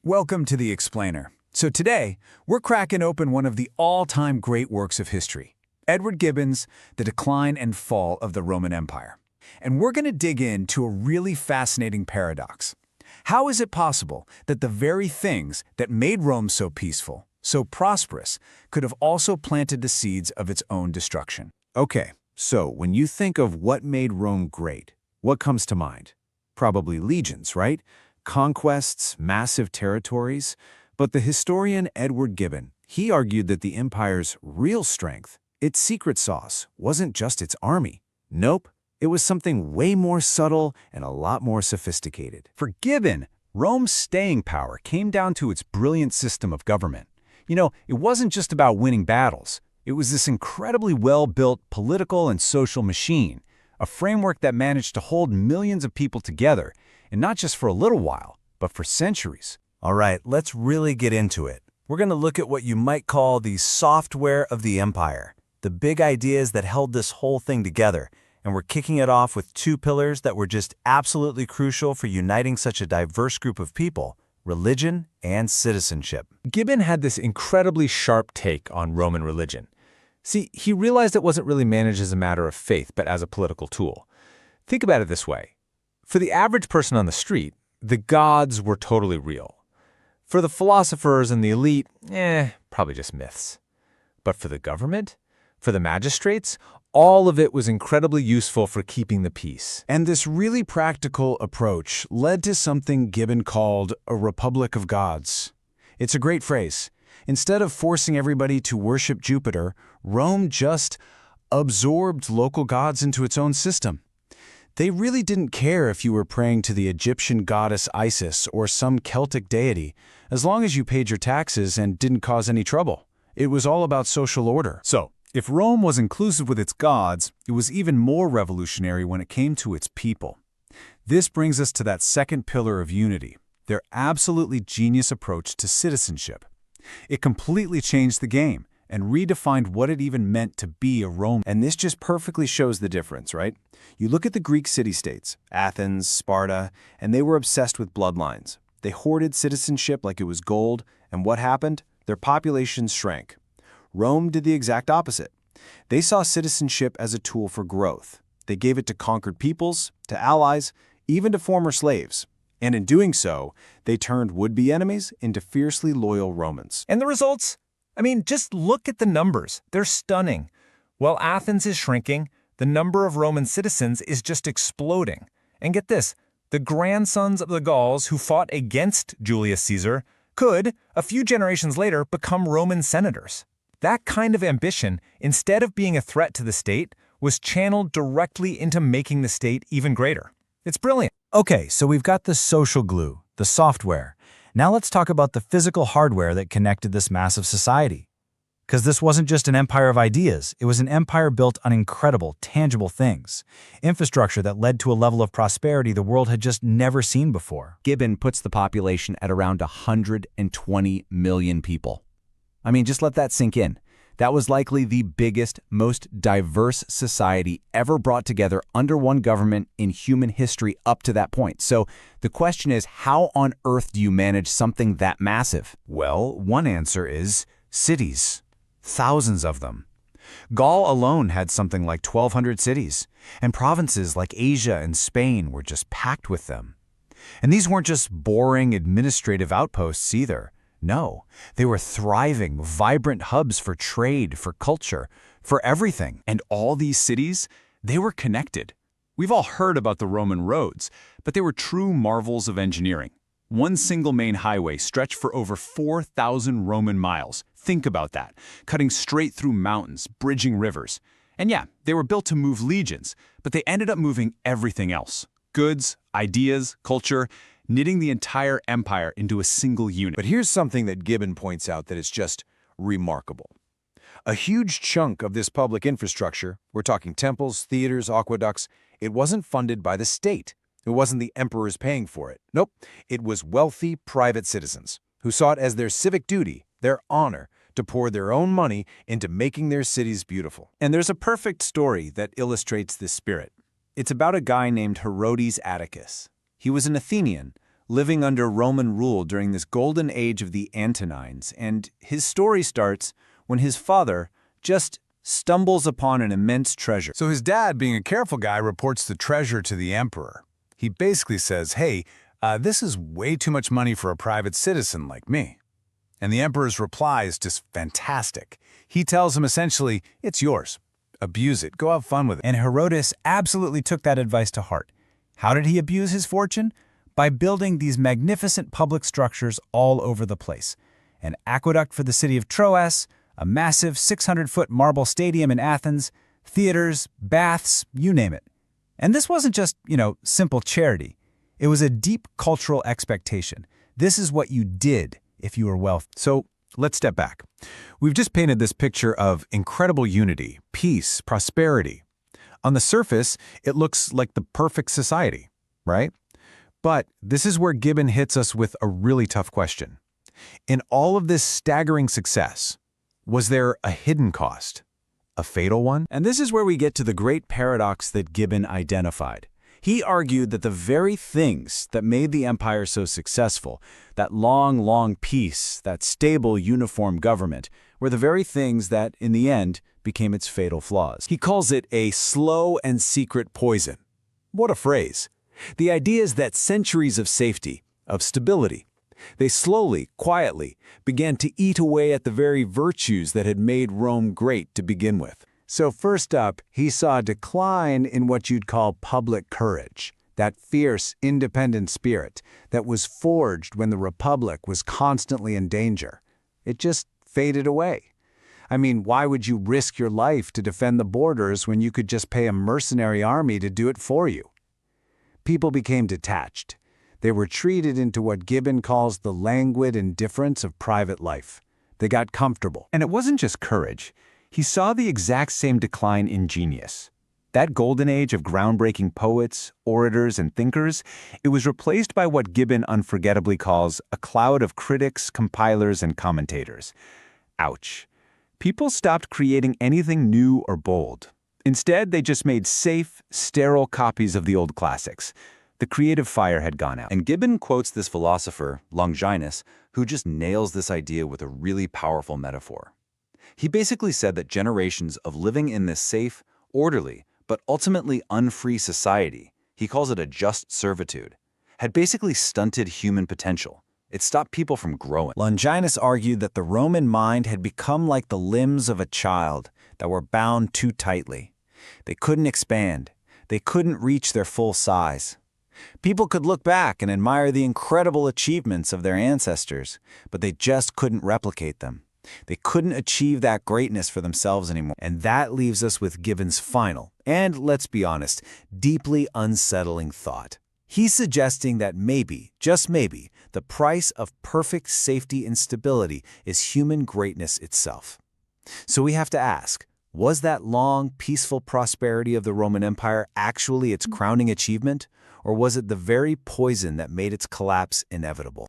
Welcome to The Explainer. So today, we're cracking open one of the all-time great works of history, Edward Gibbon's The Decline and Fall of the Roman Empire. And we're going to dig into a really fascinating paradox. How is it possible that the very things that made Rome so peaceful, so prosperous, could have also planted the seeds of its own destruction? Okay, so when you think of what made Rome great, what comes to mind? Probably legions, right? Conquests, massive territories. But the historian Edward Gibbon, he argued that the empire's real strength, its secret sauce, wasn't just its army. Nope, it was something way more subtle and a lot more sophisticated. For Gibbon, Rome's staying power came down to its brilliant system of government. It wasn't just about winning battles. It was this incredibly well-built political and social machine, a framework that managed to hold millions of people together, and not just for a little while, but for centuries. All right, let's really get into it. We're going to look at what you might call the software of the empire, the big ideas that held this whole thing together, and we're kicking it off with two pillars that were just absolutely crucial for uniting such a diverse group of people: religion and citizenship. Gibbon had this incredibly sharp take on Roman religion. See, he realized it wasn't really managed as a matter of faith, but as a political tool. Think about it this way. For the average person on the street, the gods were totally real. For the philosophers and the elite, probably just myths. But for the government, for the magistrates, all of it was incredibly useful for keeping the peace. And this really practical approach led to something Gibbon called a republic of gods. It's a great phrase. Instead of forcing everybody to worship Jupiter, Rome just absorbed local gods into its own system. They really didn't care if you were praying to the Egyptian goddess Isis or some Celtic deity, as long as you paid your taxes and didn't cause any trouble. It was all about social order. So, if Rome was inclusive with its gods, it was even more revolutionary when it came to its people. This brings us to that second pillar of unity, their absolutely genius approach to citizenship. It completely changed the game and redefined what it even meant to be a Roman. And this just perfectly shows the difference, right? You look at the Greek city-states, Athens, Sparta, and they were obsessed with bloodlines. They hoarded citizenship like it was gold, and what happened? Their populations shrank. Rome did the exact opposite. They saw citizenship as a tool for growth. They gave it to conquered peoples, to allies, even to former slaves. And in doing so, they turned would-be enemies into fiercely loyal Romans. And the results? Just look at the numbers. They're stunning. While Athens is shrinking, the number of Roman citizens is just exploding. And get this, the grandsons of the Gauls who fought against Julius Caesar could, a few generations later, become Roman senators. That kind of ambition, instead of being a threat to the state, was channeled directly into making the state even greater. It's brilliant. Okay, so we've got the social glue, the software. Now let's talk about the physical hardware that connected this massive society. Because this wasn't just an empire of ideas, it was an empire built on incredible, tangible things. Infrastructure that led to a level of prosperity the world had just never seen before. Gibbon puts the population at around 120 million people. Just let that sink in. That was likely the biggest, most diverse society ever brought together under one government in human history up to that point. So the question is, how on earth do you manage something that massive? Well, one answer is cities. Thousands of them. Gaul alone had something like 1,200 cities, and provinces like Asia and Spain were just packed with them. And these weren't just boring administrative outposts either. No, they were thriving, vibrant hubs for trade, for culture, for everything. And all these cities, they were connected. We've all heard about the Roman roads, but they were true marvels of engineering. One single main highway stretched for over 4,000 Roman miles. Think about that, cutting straight through mountains, bridging rivers. And yeah, they were built to move legions, but they ended up moving everything else. Goods, ideas, culture, knitting the entire empire into a single unit. But here's something that Gibbon points out that is just remarkable. A huge chunk of this public infrastructure, we're talking temples, theaters, aqueducts, it wasn't funded by the state. It wasn't the emperors paying for it. Nope, it was wealthy private citizens who saw it as their civic duty, their honor, to pour their own money into making their cities beautiful. And there's a perfect story that illustrates this spirit. It's about a guy named Herodes Atticus. He was an Athenian, living under Roman rule during this golden age of the Antonines, and his story starts when his father just stumbles upon an immense treasure. So his dad, being a careful guy, reports the treasure to the emperor. He basically says, hey, this is way too much money for a private citizen like me. And the emperor's reply is just fantastic. He tells him essentially, it's yours. Abuse it. Go have fun with it. And Herodotus absolutely took that advice to heart. How did he abuse his fortune? By building these magnificent public structures all over the place. An aqueduct for the city of Troas, a massive 600-foot marble stadium in Athens, theaters, baths, you name it. And this wasn't just, simple charity. It was a deep cultural expectation. This is what you did if you were wealthy. So let's step back. We've just painted this picture of incredible unity, peace, prosperity. On the surface, it looks like the perfect society, right? But this is where Gibbon hits us with a really tough question. In all of this staggering success, was there a hidden cost? A fatal one? And this is where we get to the great paradox that Gibbon identified. He argued that the very things that made the empire so successful, that long peace, that stable, uniform government, were the very things that, in the end, became its fatal flaws. He calls it a slow and secret poison. What a phrase! The idea is that centuries of safety, of stability, they slowly, quietly, began to eat away at the very virtues that had made Rome great to begin with. So first up, he saw a decline in what you'd call public courage, that fierce, independent spirit that was forged when the Republic was constantly in danger. It just faded away. I mean, why would you risk your life to defend the borders when you could just pay a mercenary army to do it for you? People became detached. They were treated into what Gibbon calls the languid indifference of private life. They got comfortable. And it wasn't just courage. He saw the exact same decline in genius. That golden age of groundbreaking poets, orators, and thinkers, it was replaced by what Gibbon unforgettably calls a cloud of critics, compilers, and commentators. Ouch. People stopped creating anything new or bold. Instead, they just made safe, sterile copies of the old classics. The creative fire had gone out. And Gibbon quotes this philosopher, Longinus, who just nails this idea with a really powerful metaphor. He basically said that generations of living in this safe, orderly, but ultimately unfree society, he calls it a just servitude, had basically stunted human potential. It stopped people from growing. Longinus argued that the Roman mind had become like the limbs of a child that were bound too tightly. They couldn't expand. They couldn't reach their full size. People could look back and admire the incredible achievements of their ancestors, but they just couldn't replicate them. They couldn't achieve that greatness for themselves anymore. And that leaves us with Gibbon's final, and let's be honest, deeply unsettling thought. He's suggesting that maybe, just maybe, the price of perfect safety and stability is human greatness itself. So we have to ask, was that long, peaceful prosperity of the Roman Empire actually its crowning achievement, or was it the very poison that made its collapse inevitable?